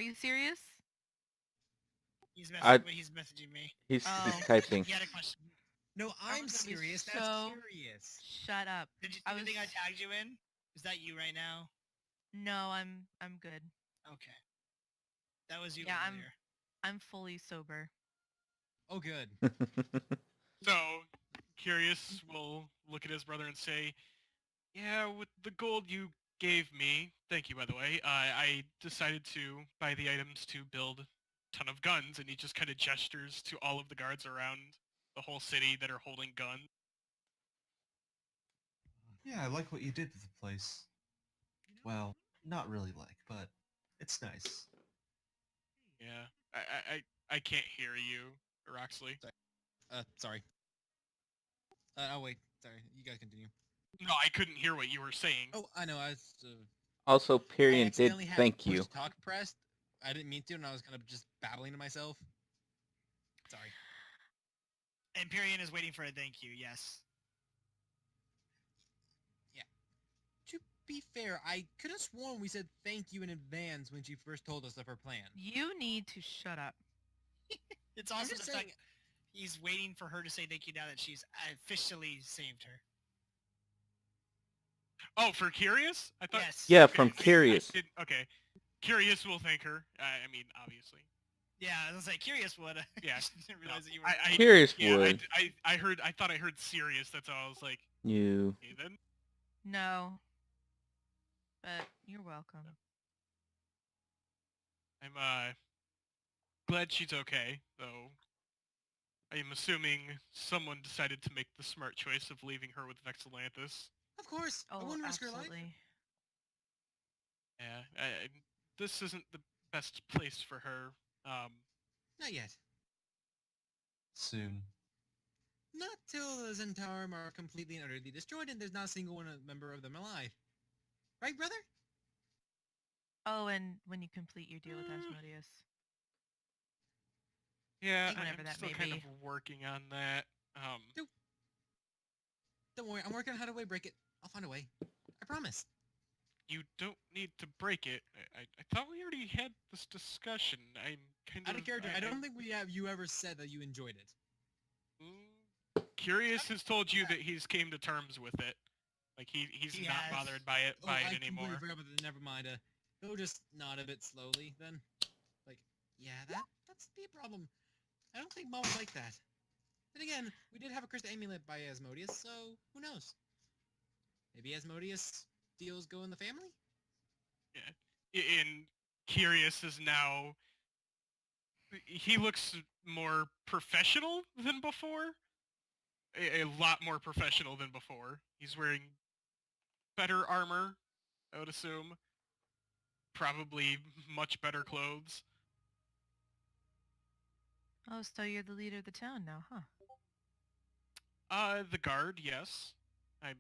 Are you serious? He's I messaging me. he's Oh. typing. He had a question. No, I'm was serious. That's so- curious. Shut up. Did you I see the was. thing I tagged you in? Is that you right now? No, I'm good. Okay. That was you Yeah, earlier. I'm fully sober. Oh, good. So, Curious will look at his brother and say, "Yeah, with the gold you gave me, thank you by the way, I decided to buy the items to build a ton of guns," and he just kind of gestures to all of the guards around the whole city that are holding guns. Yeah, I like what you did with the place. Well, not really like, but it's nice. Yeah, I can't hear you, Roxley. Sorry. Oh, wait. Sorry. You guys continue. No, I couldn't hear what you were saying. Oh, I know. I was... Also, I Pyrian did accidentally had thank push you. to talk pressed. I didn't mean to, and I was kind of just babbling to myself. Sorry. Empyrean is waiting for a thank you, yes. To be fair, I could have sworn we said thank you in advance when she first told us of her plan. You need to shut up. It's I'm also the just saying... fact he's waiting for her to say thank you now that she's officially saved her. Oh, for Curious? I thought. Yes. Yeah, Okay, from I Curious. didn't- okay, Curious will thank her. I mean, obviously. Yeah, I was like, curious would. Yeah. I didn't realize that you were. I Curious Yeah, would. I heard. I thought I heard serious. That's all. I was like, You. okay then. No. But you're welcome. I'm glad she's okay, though. I am assuming someone decided to make the smart choice of leaving her with Vexalanthus. Of course. I Oh, wouldn't risk her life. absolutely. Yeah, this isn't the best place for her. Not yet. Soon. Not till the Zentarum are completely and utterly destroyed and there's not a single member of them alive. Right, brother? Oh, and when you complete your deal with Asmodeus. Yeah, Whenever I'm that still may kind be. of working on that. Don't worry, I'm working on how to break it. I'll find a way. I promise. You don't need to break it. I thought we already had this discussion. I'm kind Out of character, I don't think you ever said that you enjoyed it. Curious has told you that he's came to terms with it. Like he's He not has. bothered by it I anymore. completely forgot about that. Never mind. He'll just nod a bit slowly then. Like, yeah, that's the problem. I don't think Mom would like that. Then again, we did have a cursed amulet by Asmodeus, so who knows? Maybe Asmodeus deals go in the family? And Curious is now. He looks more professional than before. A lot more professional than before. He's wearing better armor, I would assume. Probably much better clothes. Oh, so you're the leader of the town now, huh? The guard, yes. I'm.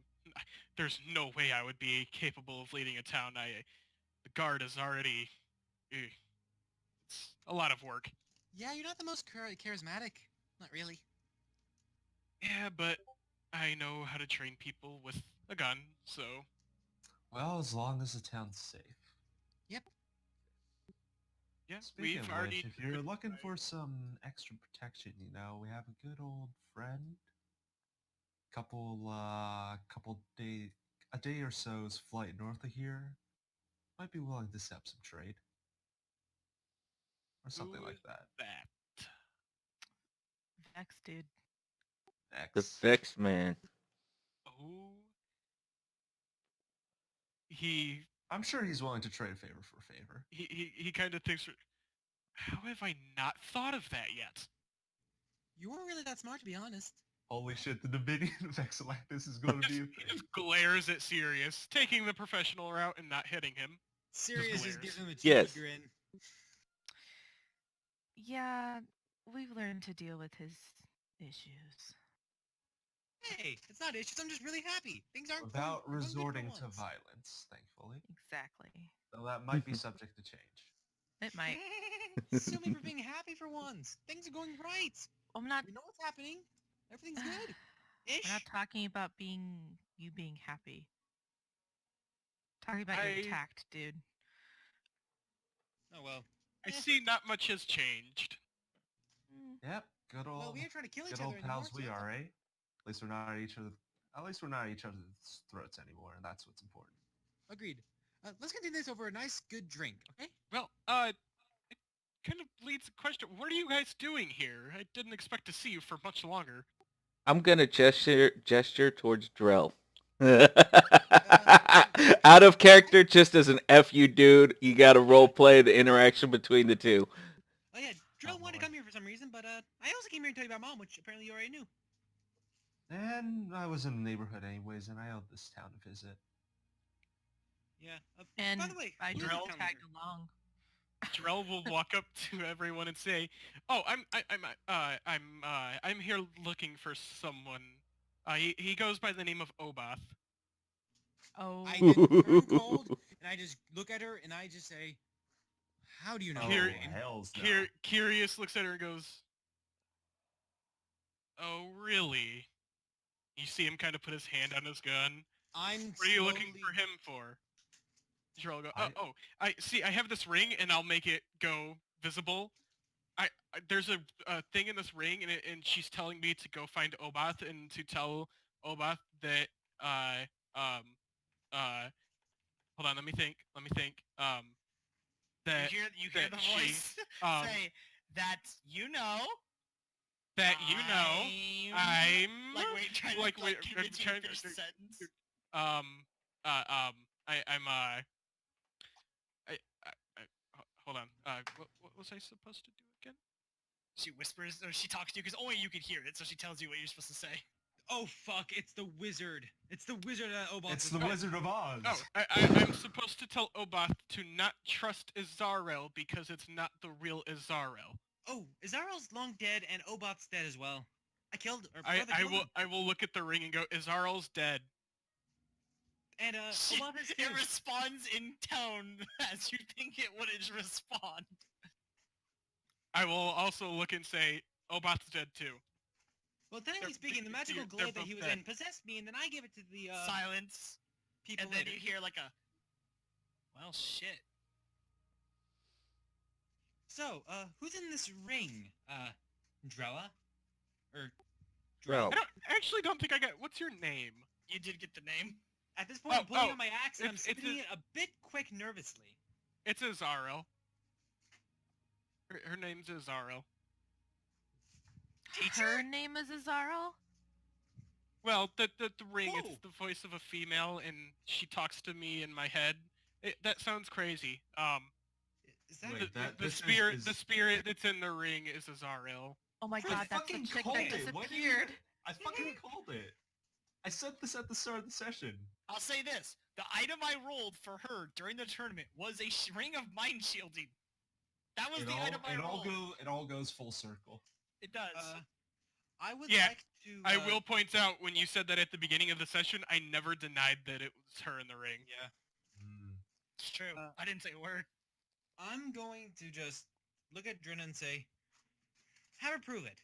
There's no way I would be capable of leading a town. The guard is already. It's a lot of work. Yeah, you're not the most charismatic. Not really. Yeah, but I know how to train people with a gun, so. Well, as long as the town's safe. Yep. Yeah, Speaking we've of already. which, if you're looking for some extra protection, we have a good old friend. A day or so's flight north of here. Might be willing to set up some trade. Or something Who like is that. that? Vex, dude. The X. Vex man. Oh. He I'm sure he's willing to trade favor for favor. he kind of thinks. How have I not thought of that yet? You weren't really that smart, to be honest. Holy shit, the Dominion of Exelanthus is going to be a He thing. just glares at Sirius, taking the professional route and not hitting him. Sirius is glares. giving him a cheeky Yes. grin. Yeah, we've learned to deal with his issues. Hey, it's not issues. I'm just really happy. Things aren't Without going good for resorting to once. violence, thankfully. Exactly. Though that might be subject to change. It might. Sue me for being happy for once. Things are going right. I'm not. We know what's happening. Everything's good. Ish. We're not talking about being happy. Talking about your tact, dude. Oh well. I see not much has changed. Mm, Yep, good old, Well, we ain't trying to kill each good other old anymore. pals we so- are, eh? At least we're not at each other. At least we're not at each other's throats anymore, and that's what's important. Agreed. Let's continue this over a nice, good drink, okay? Well, it kind of leads to question. What are you guys doing here? I didn't expect to see you for much longer. I'm gonna gesture towards Drell. Out of character, just as an FU dude, you gotta role play the interaction between the two. Oh yeah, Drill Oh, wanted to boy. come here for some reason, but I also came here to tell you about Mom, which apparently you already knew. And I was in the neighborhood anyways, and I owed this town a visit. Yeah. And by the way, I who's just the town tagged leader? along. Drell will walk up to everyone and say, "Oh, I'm here looking for someone. He goes by the name of Obath." Oh, I then turn cold, and I just look at her, and I just say, "How do you know?" Here- her name?" hells no. Curious looks at her and goes, "Oh, really?" You see him kind of put his hand on his gun. I'm What are you looking slowly- for him for? Drell will go, I- I see. I have this ring, and I'll make it go visible. There's a thing in this ring, and she's telling me to go find Obath and to tell Obath that hold on, let me think. That You hear that the she, voice um, say that you know. I'm Like wait, trying like, to wait, convince you trying to to- finish the sentence. Hold on. What was I supposed to do again? She whispers, or she talks to you because only you can hear it, so she tells you what you're supposed to say. Oh fuck! It's the wizard. It's the wizard at Obal. It's the Wizard of Oz. Oh, I'm supposed to tell Obath to not trust Izarel because it's not the real Izarel. Oh, Izarel's long dead, and Obat's dead as well. I killed. Or I brother killed him. will look at the ring and go, Izarel's dead. And Obat is It too. responds in tone as you think it would respond. I will also look and say, Obath's dead too. Well, technically speaking, the magical they're globe that he both was dead. in possessed me, and then I gave it to the Silence, people and then later. you hear like a, well, shit. So, who's in this ring? Drella? Or Drell. I actually don't think I got. What's your name? You did get the name. At this point, I'm Oh, pulling oh, out my axe, and I'm it's spinning it a bit quick nervously. It's Izarel. Her name's Izarel. her name is Azarel? Well, the ring, Whoa. it's the voice of a female, and she talks to me in my head. That sounds crazy. Is that Wait, that- the this spirit, is- the spirit that's in the ring is Azarel. Oh my I god, that's the fucking chick called that it. Why didn't you- disappeared. I fucking called it. I said this at the start of the session. I'll say this: the item I rolled for her during the tournament was a ring of mind shielding. That was the item I rolled. It all goes full circle. It does. I would Yeah, like to... I will point out when you said that at the beginning of the session, I never denied that it was her in the ring. Yeah. It's true. uh, I didn't say a word. I'm going to just look at Drin and say, have her prove it.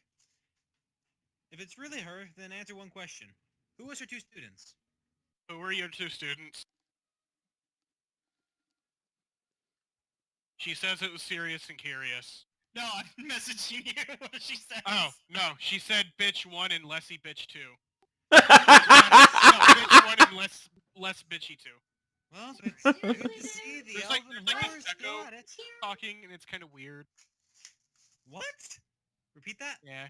If it's really her, then answer one question. Who was her two students? Who were your two students? She says it was serious and curious. No, I'm messaging you what she says. Oh, no, she said bitch 1 and Lessie bitch 2. Oh, No, bitch 1 and less bitchy 2. Well, it's good to see the There's like- elven there's like horror this still echo. at it. Talking, and it's kind of weird. What? Repeat that? Yeah.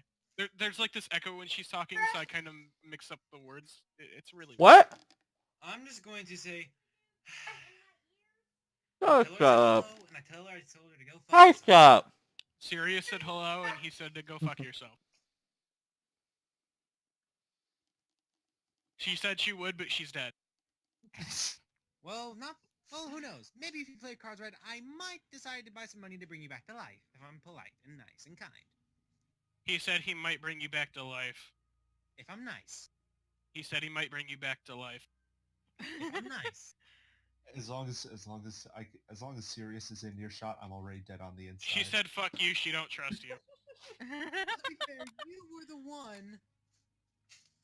There's like this echo when she's talking, so I kind of mix up the words. It's really weird. What? I'm just going to say... Oh, tell her I shut said up. hello, and I tell her I told her to go fuck Hi, herself. stop. Sirius said hello, and he said to go fuck yourself. She said she would, but she's dead. Well, who knows? Maybe if you play cards right, I might decide to buy some money to bring you back to life, if I'm polite and nice and kind. He said he might bring you back to life. If I'm nice. He said he might bring you back to life. If I'm nice. As long as Sirius is in earshot, I'm already dead on the inside. She said fuck you, she don't trust you. To be fair, you were the one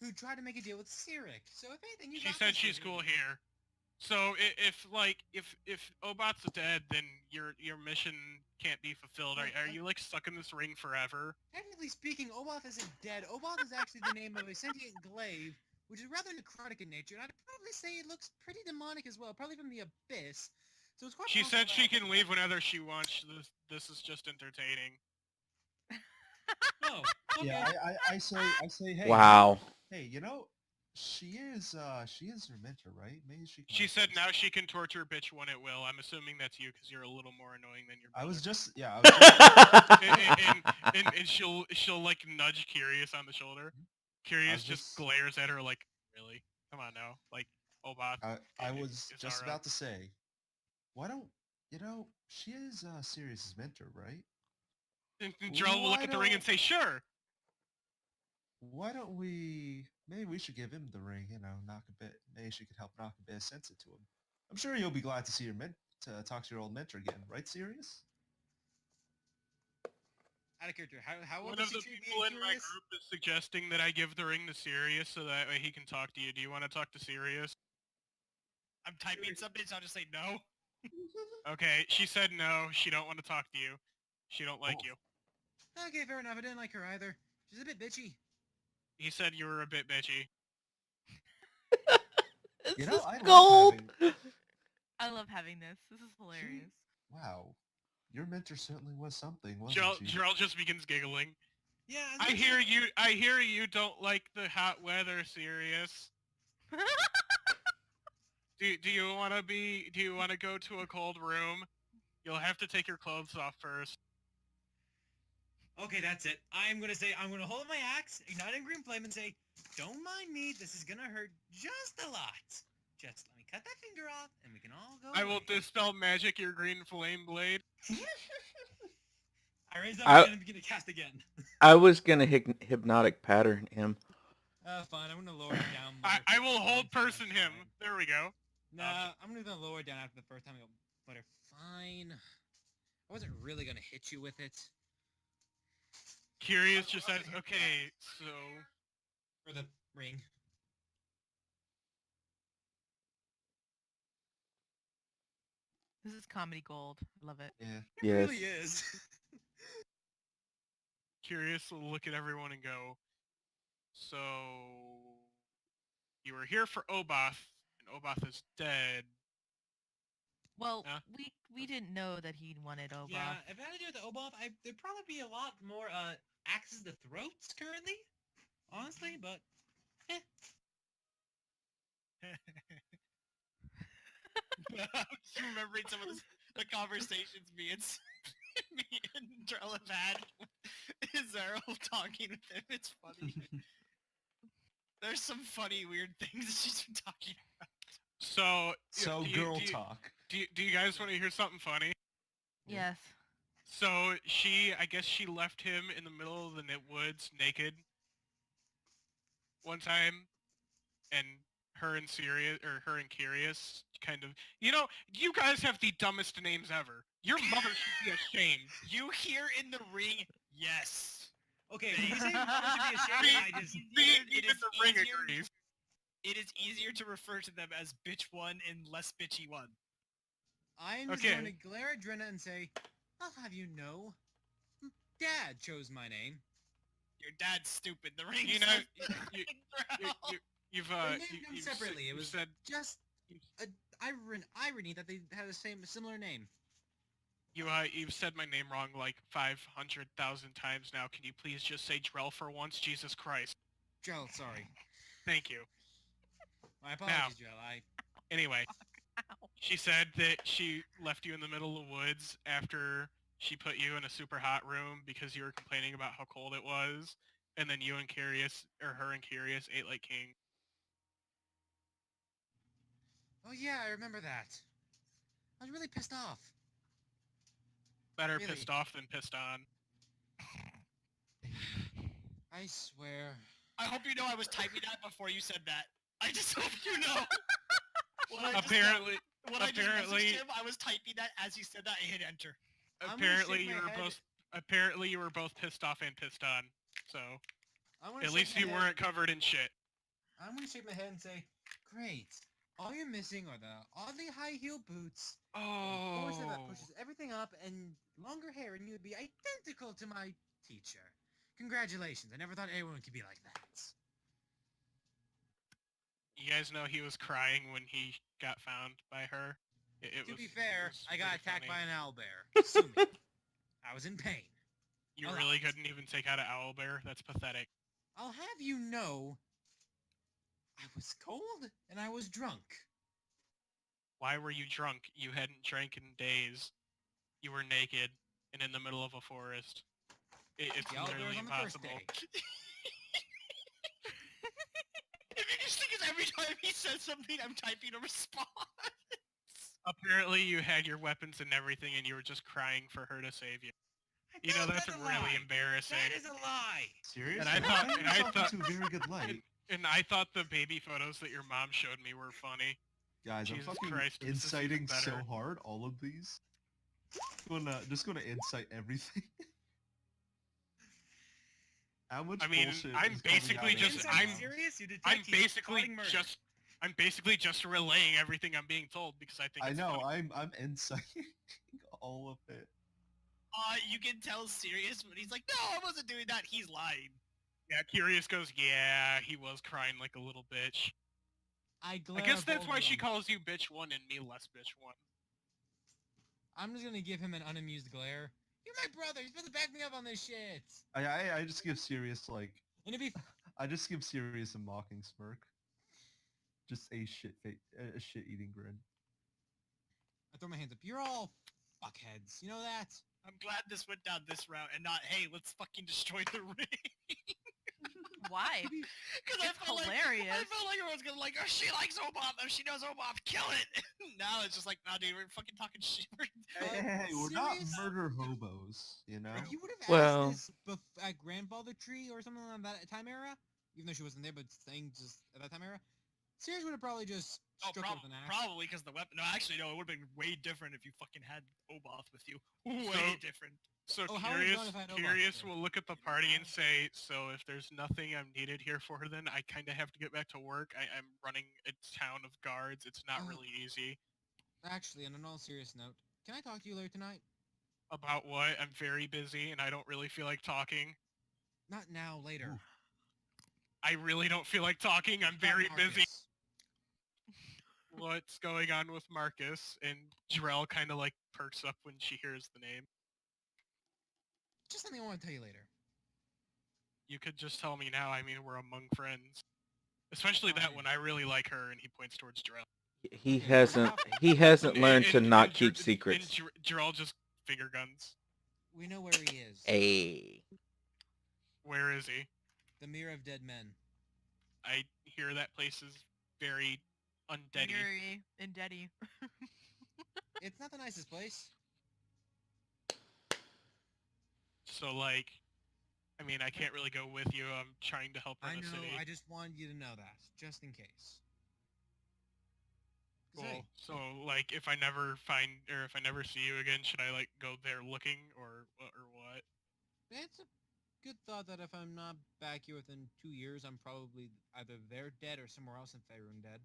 who tried to make a deal with Cyric, so if anything, you She got said this she's with cool me. here. So if Obot's dead, then your mission can't be fulfilled. Are you like stuck in this ring forever? Technically speaking, Oboth isn't dead. Oboth is actually the name of a sentient glaive, which is rather necrotic in nature, and I'd probably say it looks pretty demonic as well, probably from the abyss. So it's quite She possible said she that- can leave whenever she wants. This is just entertaining. Oh, okay. Yeah, I say, hey, Wow. hey, you know, she is her mentor, right? Maybe she. Can She help said us. now she can torture bitch when it will. I'm assuming that's you because you're a little more annoying than your I brother. was just, yeah. I was just, and she'll like nudge Curious on the shoulder. Curious just just- glares at her like, really? Come on now, like Obot. I was is just our about to say, why don't you know? She is Sirius's mentor, right? And Drell will look Why at the ring and don't- say, sure. Why don't we? Maybe we should give him the ring. You know, knock a bit. Maybe she could help knock a bit of sense into him. I'm sure you'll be glad to see your to talk to your old mentor again, right, Sirius? Out of character, how One would of she the treat me people in my Curious? group is suggesting that I give the ring to Sirius so that way he can talk to you. Do you want to talk to Sirius? I'm typing something, so I'll just say no. Okay, she said no. She don't want to talk to you. She don't like Oh. you. Okay, fair enough. I didn't like her either. She's a bit bitchy. He said you were a bit bitchy. This You know, is I like gold. having- I love having this. This is hilarious. Wow, your mentor certainly was something, wasn't she? Gerald just begins giggling. Yeah, I hear you don't like the hot weather, Sirius. Do you want to go to a cold room? You'll have to take your clothes off first. Okay, that's it. I'm gonna hold my axe, ignite a green flame, and say, "Don't mind me. This is gonna hurt just a lot. Just let me cut that finger off, and we can all go." I will away." dispel magic your green flame blade. I raise up I- again and begin to cast again. I was gonna hypnotic pattern him. Fine. I'm gonna lower it down. I will hold Fine, person him. fine. There we go. Nah, I'm gonna lower it down after the first time. I go, whatever. Fine. I wasn't really gonna hit you with it. Curious just says, okay, so For the ring. This is comedy gold. I love it. Yeah. It Yes. really is. Curious will look at everyone and go, so you were here for Oboth, and Oboth is dead. Well, Yeah. we didn't know that he wanted Oboth. Yeah, if it had to do with the Oboth, there'd probably be a lot more axes to throats currently. Honestly, but I'm just remembering some of the conversations me and me and Drell have had with Zerl talking with him. It's funny. There's some funny, weird things that she's been talking about. So, So do you- girl do you- talk. Do you guys want to hear something funny? Yes. So I guess she left him in the middle of the woods naked one time, and her and Curious kind of, you guys have the dumbest names ever. Your mother should be ashamed. You here in the ring? Yes. okay. When you say mother should be ashamed, I just Even the ring agrees. It is easier to refer to them as bitch one and less bitchy one. I'm just Okay. going to glare at Drenna and say, "I'll have you know, Dad chose my name." Your dad's stupid. The ring You know, says you- Drell. You've They named them you've separately, it you've was- said Just an irony that they had the similar name. you've said my name wrong like 500,000 times now. Can you please just say Drell for once? Jesus Christ. Joel, sorry. Thank you. My apologies, Joel. Anyway, she said that she left you in the middle of the woods after she put you in a super hot room because you were complaining about how cold it was, and then you and her and Curious ate like king. Oh yeah, I remember that. I was really pissed off. Better Really? pissed off than pissed on. I swear. I hope you know I was typing that before you said that. I just hope you know. When I just- Apparently, when I just apparently- messaged him, I was typing that as you said that. I hit enter. I'm gonna apparently shake you my were head. both. Apparently you were both pissed off and pissed on. So I'm gonna at shake least my you head- weren't covered in shit. I'm gonna shake my head and say, "Great. All you're missing are the oddly high heel boots, a Oh. torso that pushes everything up, and longer hair, and you would be identical to my teacher. Congratulations! I never thought anyone could be like that. You guys know he was crying when he got found by her. To be fair, I got attacked by an. an owlbear. Sue me. I was in pain. You a really lot. couldn't even take out an owlbear? That's pathetic. I'll have you know, I was cold and I was drunk. Why were you drunk? You hadn't drank in days. You were naked and in the middle of a forest. It's The owlbear literally was on the first impossible. day. The biggest thing is every time he says something, I'm typing a response. Apparently you had your weapons and everything and you were just crying for her to save you. You know, that's a really lie. embarrassing. That is a lie. Seriously? And I thought- Paint and I yourself thought- into a very good light. And I thought the baby photos that your mom showed me were funny. Guys, Jesus I'm fucking Christ, this is even inciting so better. hard, all of these. Just gonna incite everything. How much I mean, bullshit I'm is coming basically out of just- this I'm- now? serious. You I'm basically just relaying everything I'm being told because I think I it's know, funny. I'm inciting all of it. You can tell serious, but he's like, no, I wasn't doing that. He's lying. Yeah, Curious goes, yeah, he was crying like a little bitch. I I guess that's why she calls you bitch one and me less bitch one. I'm just gonna give him an unamused glare. You're my brother. You're supposed to back me up on this shit. I just give Sirius like And it'd be I just give Sirius a mocking smirk. Just a shit eating grin. I throw my hands up. You're all fuckheads. You know that? I'm glad this went down this route and not, hey, let's fucking destroy the ring. Why? Because It's hilarious. I felt like everyone's gonna like, oh, she likes Obop. Oh, she knows Obop. Kill it. Now it's just like, nah, dude, we're fucking talking shit. Hey, we're not Sirius? murder hobos, you know? You would have Well- asked this at grandfather tree or something like that time era, even though she wasn't there, but saying just at that time era. Sirius would have probably just Oh, struck her with an axe. probably because the weapon. No, actually, no. It would have been way different if you fucking had Oboth with you. Way So- different. So Oh, how would it Curious, gone if I had Obot Curious there? will look at the party and say, so if there's nothing I'm needed here for, then I kind of have to get back to work. I'm running a town of guards. It's not Oh. really easy. Actually, on an all serious note, can I talk to you later tonight? About what? I'm very busy and I don't really feel like talking. Not now, later. Ooh. I really don't feel like talking. I'm very About busy. Marcus. What's going on with Marcus? And Drell kind of like perks up when she hears the name. Just something I want to tell you later. You could just tell me now. I mean, we're among friends. Especially that Fine. one. I really like her, and he points towards Drell. He hasn't learned to not keep And secrets. Drell just finger guns. We know where he is. Hey. Where is he? The Mirror of Dead Men. I hear that place is very undeady. Yuri and Deddy. It's not the nicest place. So like, I mean, I can't really go with you. I'm trying to help I run know. the city. I just wanted you to know that, just in case. 'Cause, Cool. hey, So like, if I never find or if I never see you again, should I like go there looking or what? it's a good thought that if I'm not back here within 2 years, I'm probably either there dead or somewhere else in Faerun dead.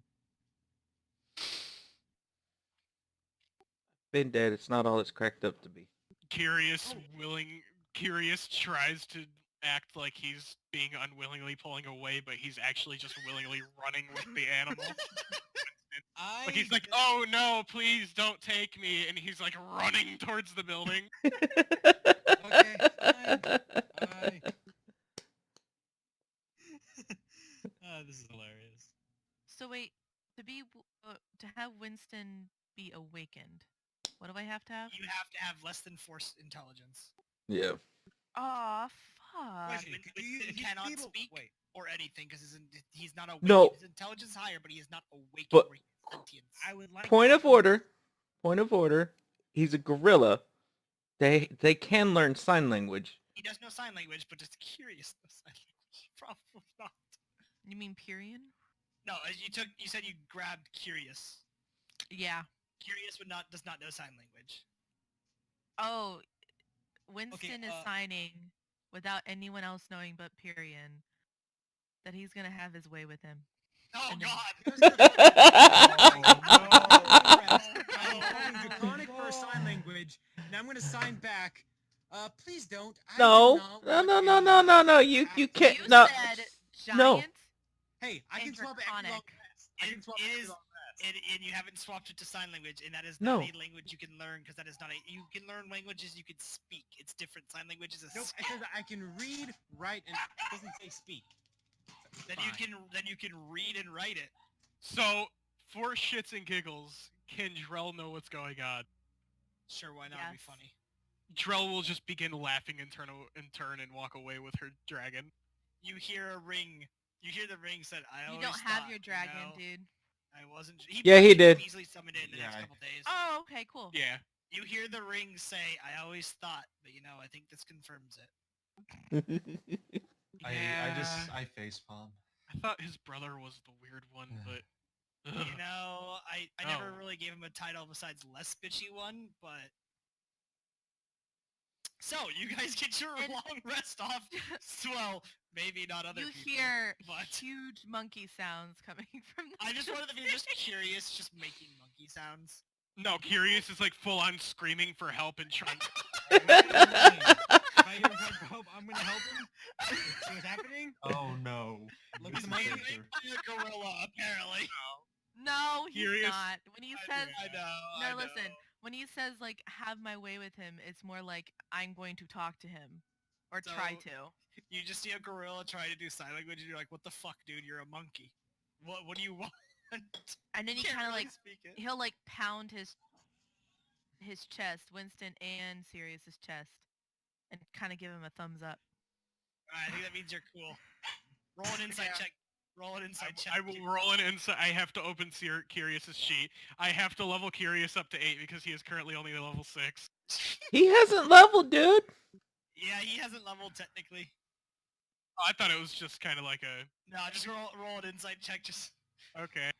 Been dead. It's not all it's cracked up to be. Curious, Oh. Curious tries to act like he's being unwillingly pulling away, but he's actually just willingly running with the animal. Like he's like, oh no, please don't take me, and he's like running towards the building. Okay, fine. Bye. This is hilarious. So wait, to have Winston be awakened, what do I have to have? You have to have less than force intelligence. Yeah. Aw, fuck. Question, Wait, do you, he he's cannot able- speak? Wait, Or anything because he's not awake. No. His intelligence is higher, but he is not awake. But- or sentience. I would like Point of order. Point of order. He's a gorilla. They can learn sign language. He does know sign language, but just curious no sign language. Probably not. You mean Pyrian? No, you said you grabbed curious. Yeah. Curious does not know sign language. Oh, Winston is uh, signing without anyone else knowing but Pyrian that he's gonna have his way with him. Oh And then- I'm draconic for a sign language, and I'm gonna sign back. Please don't. I do No, not no, want no, any no, no, no, no. You active can't. You No. said No. giant. Hey, I can and swap it every long draconic. rest. I can swap It every is- long rest. And you haven't swapped it to sign language, and that is No. not a language you can learn because that is not a. You can learn languages you can speak. It's different. Sign language is a Nope, it skill. says I can read, write, and it doesn't say speak. Then you can read and write it. So, for shits and giggles, can Drell know what's going on? Sure, why not? It'd be Yes. funny. Drell will just begin laughing in turn and walk away with her dragon. You hear a ring. You hear the ring said, "I You always don't have thought, your you dragon, know, dude. I wasn't." Yeah, he probably did. could easily summon it in the next Yeah, couple days. Oh, okay, cool. Yeah. You hear the ring say, "I always thought," but I think this confirms it. I facepalm. I thought his brother was the weird one, but... Ugh. I never Oh. really gave him a title besides less bitchy one, but. So you guys get your And- long rest off. Well, maybe not other You people. hear but- huge monkey sounds coming from the I just wanted to be just curious, just making monkey sounds. No, Curious is like full on screaming for help and trying to... If I hear him cry for help, I'm gonna help him. See what's happening? Oh no. Look This at is the monkey. danger. You're a gorilla, apparently. No, he's Curious. not. When he says I know. no, listen. When he says like have my way with him, it's more like I'm going to talk to him or try So- to. You just see a gorilla try to do sign language, and you're like, "What the fuck, dude? You're a monkey. What do you want?" And then he Can't kind of really like speak it. he'll like pound his chest, Winston and Sirius's chest, and kind of give him a thumbs up. Alright, I think that means you're cool. Roll an insight Yeah. check. Roll an insight check. I will roll an insight. I have to open Curious's sheet. I have to level Curious up to 8 because he is currently only level 6. He hasn't leveled, dude. Yeah, he hasn't leveled technically. Oh, I thought it was just kind of like a... No, just roll an insight check. Just, Okay.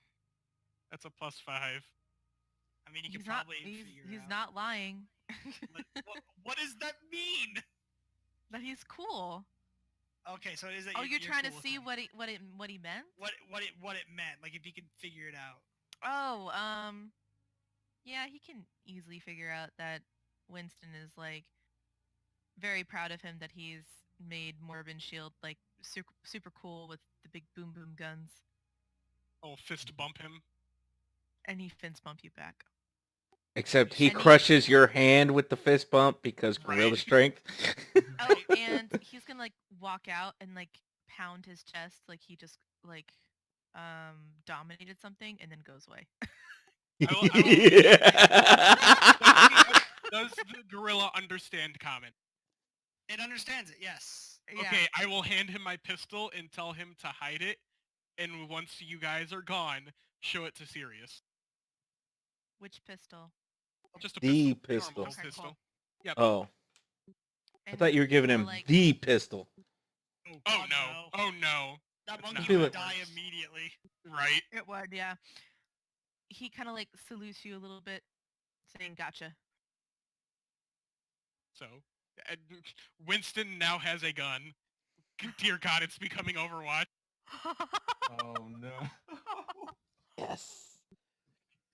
That's a +5. I mean, you can He's not. probably He's figure out. not lying. What does that mean? That he's cool. Okay, so it is that Oh, you're trying to cool with see him. what he meant? what it meant. Like if you can figure it out. Oh, yeah, he can easily figure out that Winston is like very proud of him that he's made Morbin Shield like super cool with the big boom boom guns, I'll fist bump him. and he fist bump you back. Except he And he- crushes your hand with the fist bump because gorilla Right. strength. Oh, and he's gonna like walk out and like pound his chest like he just like dominated something and then goes away. Does the gorilla understand common? It understands it. Yes. Yeah. Okay, I will hand him my pistol and tell him to hide it, and once you guys are gone, show it to Sirius. Which pistol? Just a The pistol. pistol. Normal Okay, pistol. cool. Yep. Oh, I And thought you were giving him like, the pistol. Oh God, no. Oh no. That That's monkey not would how it die works. immediately. Right. It would, yeah. He kind of like salutes you a little bit, saying "Gotcha." So, uh, Winston now has a gun. Dear God, it's becoming Overwatch. Oh no. Yes.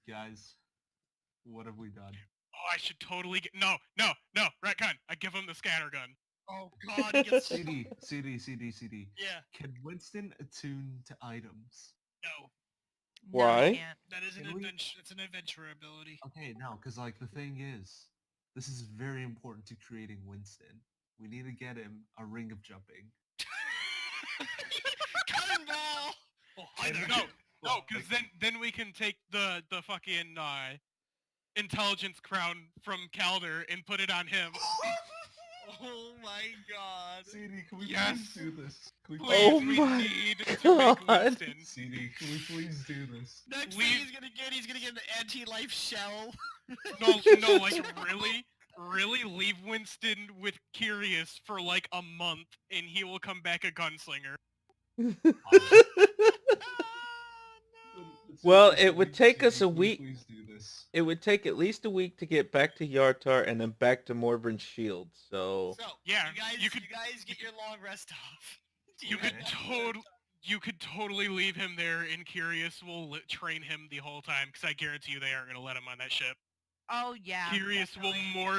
Guys, what have we done? Oh, I should totally get... No, retcon. I give him the scatter gun. Oh God. he gets- CD. yeah. Can Winston attune to items? No. No, you Why? can't. That is an Can we- adventure. It's an adventure ability. Okay, no, because like the thing is, this is very important to creating Winston. We need to get him a ring of jumping. Cannonball. Oh, hi there. No, Well, because like- then we can take the fucking intelligence crown from Calder and put it on him. Oh my God. CD, can we Yes. please do this? Can we Please, Oh we my need to make God. Winston. CD, can we please do this? Next We- thing he's gonna get an anti-life shell. No, like really leave Winston with Curious for like a month, and he will come back a gunslinger. Well, it would take us a Can we week. Please do this. It would take at least a week to get back to Yartar and then back to Morbin Shield. So So Yeah, you guys, you could- get your long rest off. Do You could have- totally. you could totally leave him there, and Curious will train him the whole time, because I guarantee you they aren't going to let him on that ship. Oh yeah. Curious will definitely. more